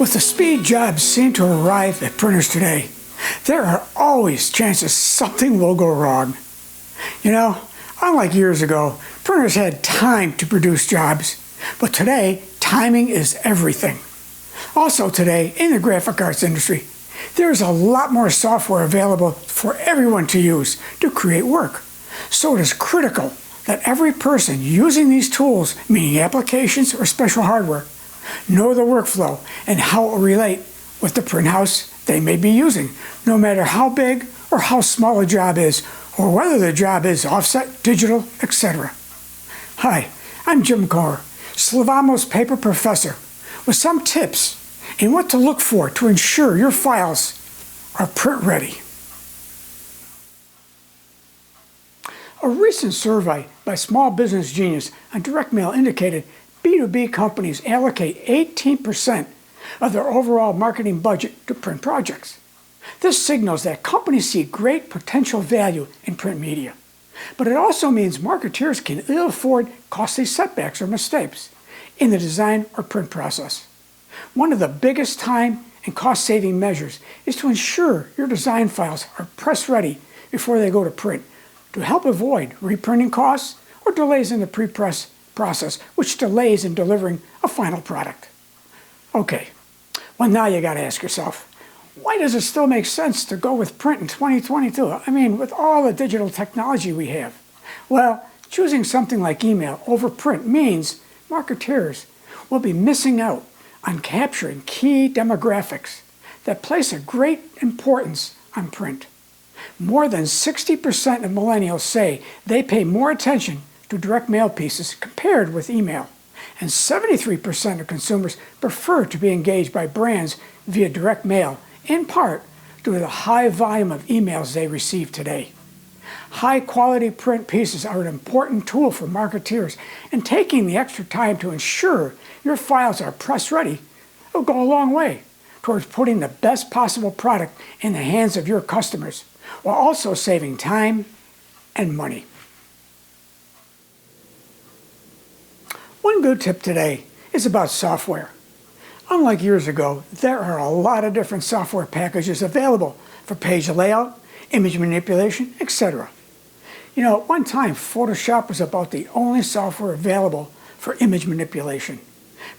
With the speed jobs seem to arrive at printers today, there are always chances something will go wrong. You know, unlike years ago, printers had time to produce jobs, but today, timing is everything. Also today, in the graphic arts industry, there's a lot more software available for everyone to use to create work. So it is critical that every person using these tools, meaning applications or special hardware, know the workflow and how it will relate with the print house they may be using, no matter how big or how small a job is, or whether the job is offset, digital, etc. Hi, I'm Jim Carr, Sylvamo's paper professor, with some tips in what to look for to ensure your files are print ready. A recent survey by Small Business Genius on direct mail indicated B2B companies allocate 18% of their overall marketing budget to print projects. This signals that companies see great potential value in print media. But it also means marketers can ill afford costly setbacks or mistakes in the design or print process. One of the biggest time and cost-saving measures is to ensure your design files are press ready before they go to print, to help avoid reprinting costs or delays in the pre-press process, which delays in delivering a final product. Okay, well now you got to ask yourself, why does it still make sense to go with print in 2022? I mean, with all the digital technology we have. Well, choosing something like email over print means marketers will be missing out on capturing key demographics that place a great importance on print. More than 60% of millennials say they pay more attention to direct mail pieces compared with email, and 73% of consumers prefer to be engaged by brands via direct mail, in part due to the high volume of emails they receive today. High-quality print pieces are an important tool for marketeers, and taking the extra time to ensure your files are press ready will go a long way towards putting the best possible product in the hands of your customers, while also saving time and money. One good tip today is about software. Unlike years ago, there are a lot of different software packages available for page layout, image manipulation, etc. You know, at one time, Photoshop was about the only software available for image manipulation.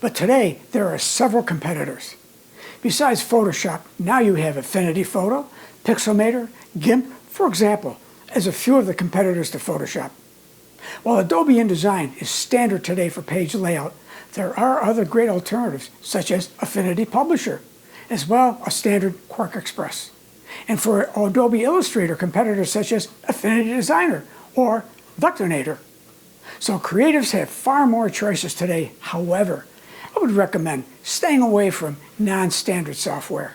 But today, there are several competitors. Besides Photoshop, now you have Affinity Photo, Pixelmator, GIMP, for example, as a few of the competitors to Photoshop. While Adobe InDesign is standard today for page layout, there are other great alternatives, such as Affinity Publisher, as well as standard Quark Express. And for Adobe Illustrator, competitors such as Affinity Designer or Vectornator. So creatives have far more choices today. However, I would recommend staying away from non-standard software.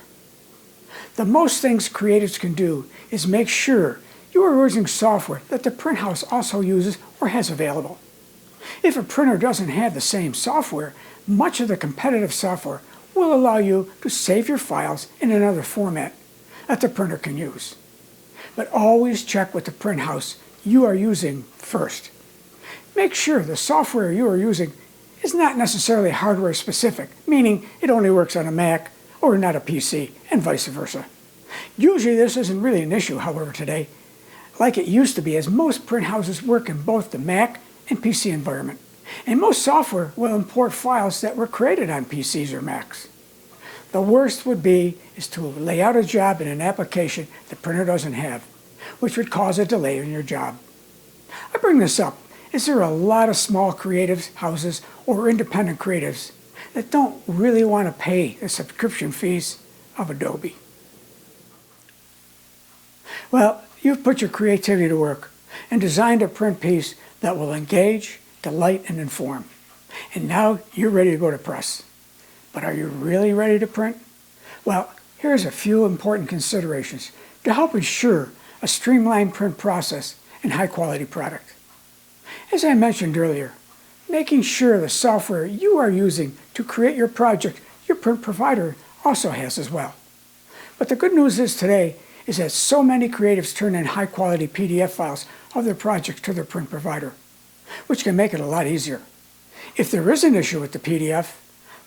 The most things creatives can do is make sure you are using software that the print house also uses or has available. If a printer doesn't have the same software, much of the competitive software will allow you to save your files in another format that the printer can use. But always check with the print house you are using first. Make sure the software you are using is not necessarily hardware specific, meaning it only works on a Mac or not a PC, and vice versa. Usually this isn't really an issue, however, today, like it used to be, as most print houses work in both the Mac and PC environment. And most software will import files that were created on PCs or Macs. The worst would be is to lay out a job in an application the printer doesn't have, which would cause a delay in your job. I bring this up as there are a lot of small creative houses or independent creatives that don't really want to pay the subscription fees of Adobe. Well, you've put your creativity to work and designed a print piece that will engage, delight, and inform. And now you're ready to go to press. But are you really ready to print? Well, here's a few important considerations to help ensure a streamlined print process and high-quality product. As I mentioned earlier, making sure the software you are using to create your project, your print provider also has as well. But the good news is today is that so many creatives turn in high-quality PDF files of their projects to their print provider, which can make it a lot easier. If there is an issue with the PDF,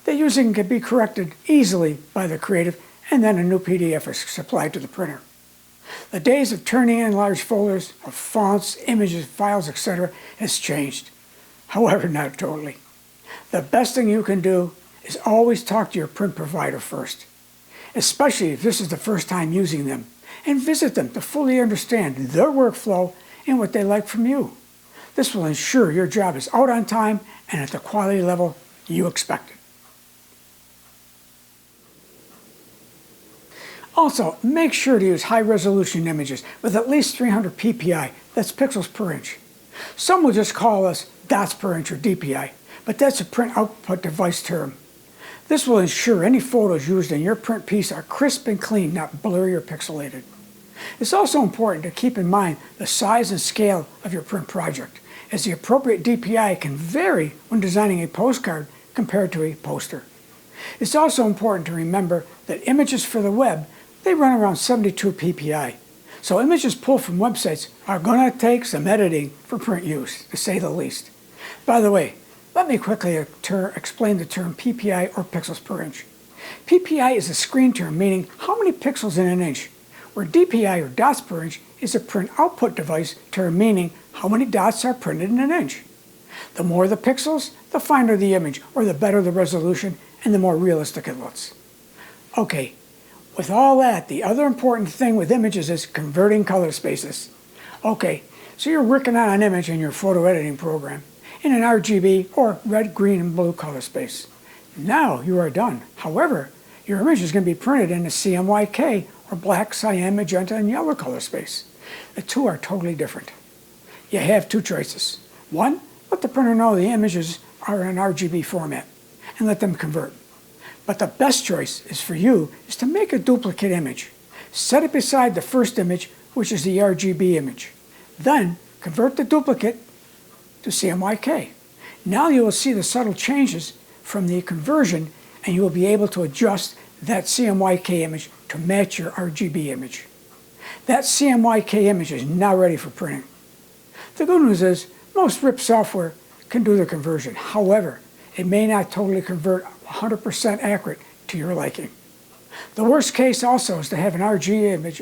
that using can be corrected easily by the creative, and then a new PDF is supplied to the printer. The days of turning in large folders of fonts, images, files, etc. has changed. However, not totally. The best thing you can do is always talk to your print provider first, especially if this is the first time using them, and visit them to fully understand their workflow and what they like from you. This will ensure your job is out on time and at the quality level you expected. Also, make sure to use high-resolution images with at least 300 ppi, that's pixels per inch. Some will just call us dots per inch or DPI, but that's a print output device term. This will ensure any photos used in your print piece are crisp and clean, not blurry or pixelated. It's also important to keep in mind the size and scale of your print project, as the appropriate DPI can vary when designing a postcard compared to a poster. It's also important to remember that images for the web, they run around 72 ppi. So images pulled from websites are going to take some editing for print use, to say the least. By the way, let me quickly explain the term ppi or pixels per inch. ppi is a screen term meaning how many pixels in an inch, where DPI or dots per inch is a print output device term meaning how many dots are printed in an inch. The more the pixels, the finer the image, or the better the resolution, and the more realistic it looks. Okay, with all that, the other important thing with images is converting color spaces. Okay, so you're working on an image in your photo editing program in an RGB or red, green, and blue color space. Now you are done. However, your image is going to be printed in a CMYK or black, cyan, magenta, and yellow color space. The two are totally different. You have two choices. One, let the printer know the images are in RGB format and let them convert. But the best choice is for you is to make a duplicate image. Set it beside the first image, which is the RGB image. Then convert the duplicate to CMYK. Now you will see the subtle changes from the conversion, and you will be able to adjust that CMYK image to match your RGB image. That CMYK image is now ready for printing. The good news is most RIP software can do the conversion. However, it may not totally convert 100% accurate to your liking. The worst case also is to have an RGB image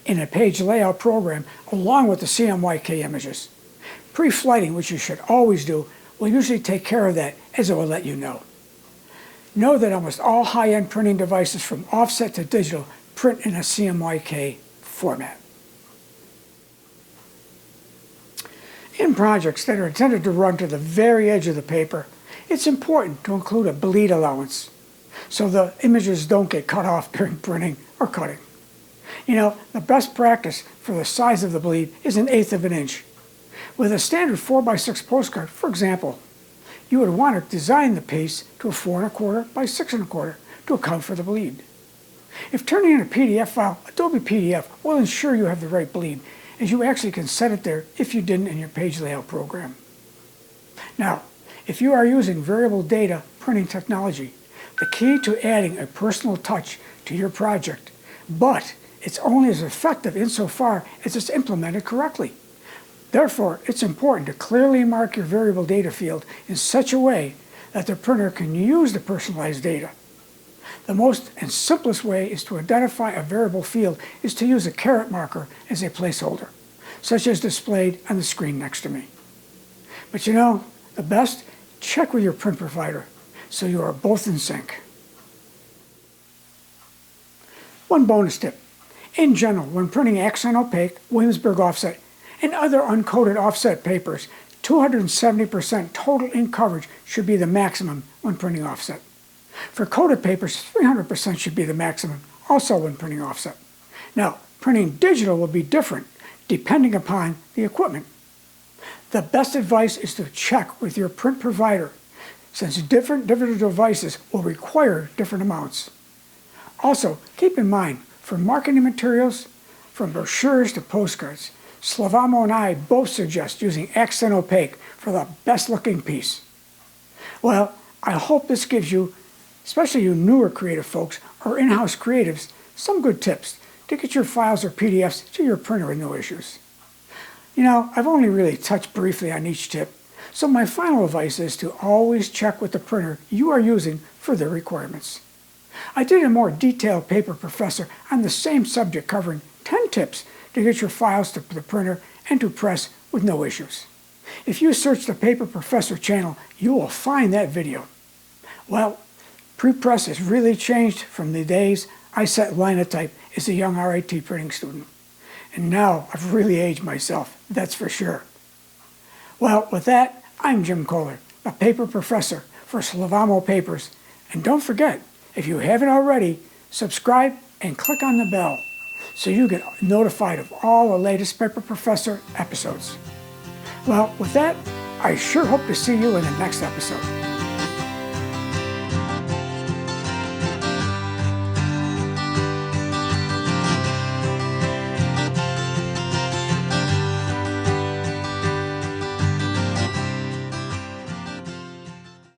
in a page layout program along with the CMYK images. Pre-flighting, which you should always do, will usually take care of that, as it will let you know. Know that almost all high-end printing devices from offset to digital print in a CMYK format. In projects that are intended to run to the very edge of the paper, it's important to include a bleed allowance so the images don't get cut off during printing or cutting. You know, the best practice for the size of the bleed is 1/8 of an inch. With a standard 4x6 postcard, for example, you would want to design the piece to a 4¼ by 6¼ to account for the bleed. If turning in a PDF file, Adobe PDF will ensure you have the right bleed, as you actually can set it there if you didn't in your page layout program. Now, if you are using variable data printing technology, the key to adding a personal touch to your project, but it's only as effective insofar as it's implemented correctly. Therefore, it's important to clearly mark your variable data field in such a way that the printer can use the personalized data. The most and simplest way is to identify a variable field is to use a caret marker as a placeholder, such as displayed on the screen next to me. But you know, the best, check with your print provider so you are both in sync. One bonus tip. In general, when printing accent opaque, Williamsburg offset, and other uncoated offset papers, 270% total ink coverage should be the maximum when printing offset. For coated papers, 300% should be the maximum, also when printing offset. Now, printing digital will be different depending upon the equipment. The best advice is to check with your print provider, since different devices will require different amounts. Also, keep in mind, for marketing materials, from brochures to postcards, Sylvamo and I both suggest using accent opaque for the best looking piece. Well, I hope this gives you, especially you newer creative folks or in-house creatives, some good tips to get your files or PDFs to your printer with no issues. You know, I've only really touched briefly on each tip, So my final advice is to always check with the printer you are using for their requirements. I did a more detailed paper professor on the same subject covering 10 tips to get your files to the printer and to press with no issues. If you search the Paper Professor channel, you will find that video. Well, pre-press has really changed from the days I sat linotype as a young RIT printing student. And now I've really aged myself, that's for sure. Well, with that, I'm Jim Kohler, a paper professor for Sylvamo Papers. And don't forget, if you haven't already, subscribe and click on the bell so you get notified of all the latest Paper Professor episodes. Well, with that, I sure hope to see you in the next episode.